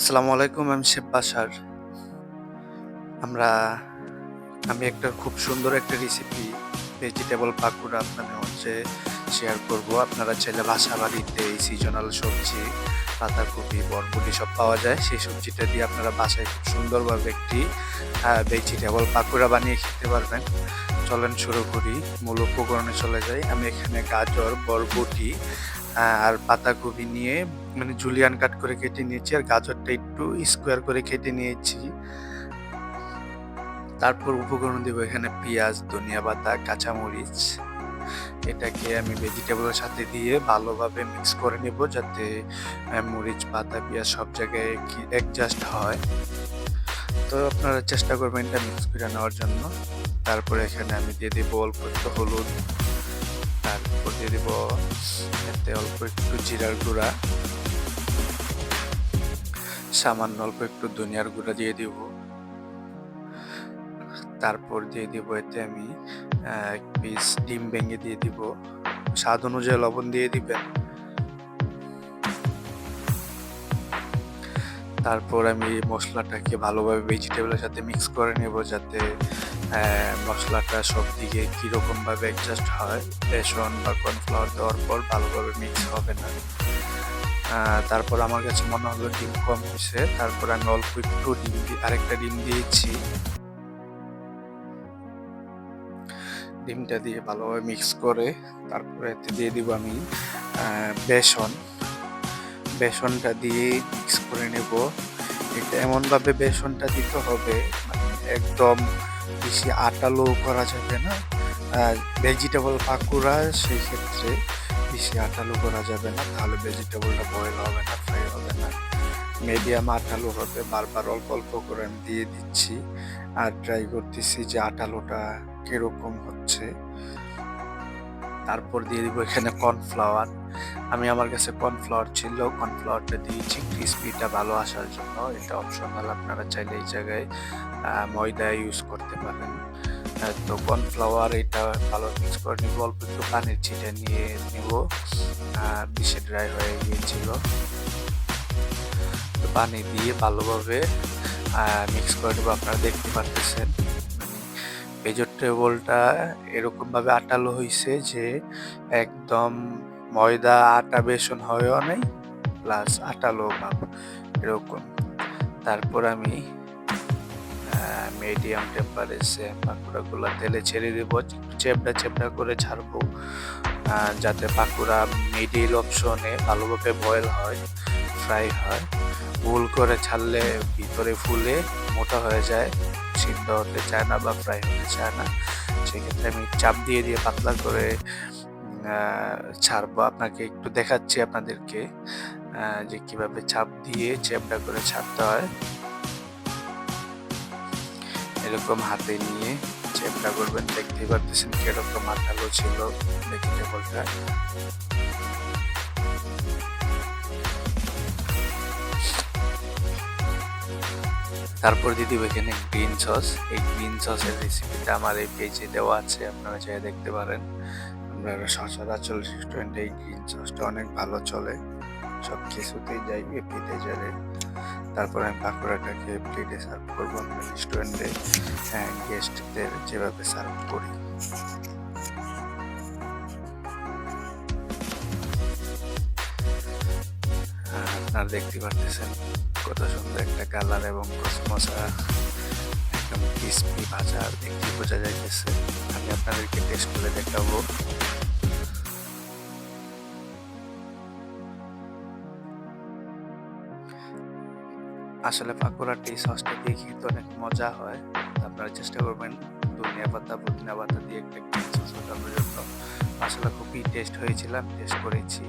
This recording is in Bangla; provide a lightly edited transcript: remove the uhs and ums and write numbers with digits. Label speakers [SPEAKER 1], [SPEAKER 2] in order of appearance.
[SPEAKER 1] আসসালামু আলাইকুম, আমি শেফ বাশার। আমরা আমি একটা খুব সুন্দর একটা রেসিপি ভেজিটেবল পাকোড়া আপনাদের মাঝে শেয়ার করব। আপনারা চাইলে বাসা বাড়িতে এই সিজনাল সবজি পাতাকপি, বরবটি সব পাওয়া যায়। সেই সবজিটা দিয়ে আপনারা বাসায় খুব সুন্দরভাবে একটি ভেজিটেবল পাকোড়া বানিয়ে খেতে পারবেন। চলেন শুরু করি। মূল উপকরণে চলে যাই। আমি এখানে গাজর, বরবটি আর পাতাকপি নিয়ে মানে জুলিয়ান কাট করে কেটে নিয়েছি, আর গাজরটা একটু স্কোয়ার করে কেটে নিয়েছি। তারপর উপকরণ দিব এখানে পেঁয়াজ, ধনিয়া পাতা, কাঁচামরিচ। এটাকে আমি ভেজিটেবলের সাথে দিয়ে ভালোভাবে মিক্স করে নেব, যাতে মরিচ, পাতা, পেঁয়াজ সব জায়গায় কি অ্যাডজাস্ট হয়। তো আপনারা চেষ্টা করবেন এটা মিক্স করে নেওয়ার জন্য। তারপরে এখানে আমি দিয়ে দিব অল্প একটু হলুদ, তারপর দিয়ে দিব এতে অল্প একটু জিরার গুঁড়া, সামান্য অল্প একটু ধনিয়ার গুঁড়া দিয়ে দিব। তারপর দিয়ে দিব এতে আমি এক পিস ডিম ভেঙে দিয়ে দিব। স্বাদ অনুযায়ী লবণ দিয়ে দিবেন। তারপর আমি মশলাটাকে ভালোভাবে ভেজিটেবলের সাথে মিক্স করে নেব, যাতে মশলাটা সব দিকে কীরকম ভাবে অ্যাডজাস্ট হয়। বেসন বা কর্নফ্লাওয়ার দেওয়ার পর ভালোভাবে মিক্স হবে না। তারপর আমার কাছে মনে হলো ডিম কম হয়েছে, তারপর আমি অল্প একটু আরেকটা ডিম দিয়েছি। ডিমটা দিয়ে ভালোভাবে মিক্স করে তারপরে এতে দিয়ে দিব আমি বেসন। বেসনটা দিয়ে মিক্স করে নেব। এটা এমনভাবে বেসনটা দিতে হবে, মানে একদম বেশি আটালো করা যাবে না। ভেজিটেবল পাকোড়া সেই ক্ষেত্রে বেশি আটালো করা যাবে না, তাহলে ভেজিটেবলটা বয়েল হবে না, ফ্রাই হবে না। মিডিয়াম আটালো হবে। বারবার অল্প অল্প করে আমি দিয়ে দিচ্ছি আর ট্রাই করতেছি যে আটালোটা কিরকম হচ্ছে। তারপর দিয়ে দিব এখানে কর্নফ্লাওয়ার। আমার কাছে কর্নফ্লাওয়ার ছিল, কর্নফ্লাওয়ারটা দিয়েছি ক্রিসপিটা ভালো আসার জন্য। এটা অপশনাল, আপনারা চাইলে এই জায়গায় ময়দা ইউজ করতে পারেন। তো কর্নফ্লাওয়ার এটা ভালো মিক্স করে নিব। অল্প একটু পানির ছিটে নিয়ে নিব, বেশি ড্রাই হয়ে গিয়েছিল। তো পানি দিয়ে ভালোভাবে মিক্স করে নেব। আপনারা দেখতে পারতেছেন ভেজিটেবলটা এরকম ভাবে আটালো হয়েছে যে একদম ময়দা আটা বেসন হয়েও নাই, প্লাস আটালো ভাব এরকম। তারপর আমি মিডিয়াম টেম্পারেচারে পাকোড়াগুলো তেলে ছেড়ে দেবো, চেপড়া চেপড়া করে ছাড়বো, যাতে পাকোড়া মিডিল অপশনে ভালোভাবে বয়েল হয়, ফ্রাই হয়। ভুল করে ছাড়লে ভিতরে ফুলে মোটা হয়ে যায়, সিদ্ধ হতে চায় না বা ফ্রাই হতে চায় না। সেক্ষেত্রে আমি চাপ দিয়ে দিয়ে পাতলা করে ছাড়বো। আপনাকে একটু দেখাচ্ছি আপনাদেরকে যে কিভাবে চাপ দিয়ে চেপড়া করে ছাড়তে হয়। এরকম হাতে নিয়ে চেপটা করবেন। দেখতেই পারতেছেন কিরকম আঠালো ছিল ভেজিটেবলটা। তারপর দিয়ে দিব এখানে গ্রিন সস। এই গ্রিন সসের রেসিপিটা আমার এই পেজে দেওয়া আছে, আপনারা চাইলে দেখতে পারেন। আপনারা সচরাচর রেস্টুরেন্টে এই গ্রিন সসটা অনেক ভালো চলে, সব কিছুতেই যাই পেতে যাবে। তারপর আমি পাকোড়াটাকে প্লেটে সার্ভ করবো। আমি রেস্টুরেন্টে গেস্টদের যেভাবে সার্ভ করি। আপনারা দেখতে পারতেছেন কত সুন্দর একটা কালার এবং কসমসা একদম ক্রিসপি ভাজা দেখতে বোঝা যাইতেছে। আমি আপনাদেরকে টেস্ট করে দেখাবো। আসলে পাকোড়াটি এই সসটা দিয়ে খেতে অনেক মজা হয়। আপনারা চেষ্টা করবেন ধনিয়া পাতা, পুদিনা পাতা দিয়ে একটা গ্রিন সস বানানোর জন্য। আসলে খুবই টেস্ট হয়েছিল, আমি টেস্ট করেছি।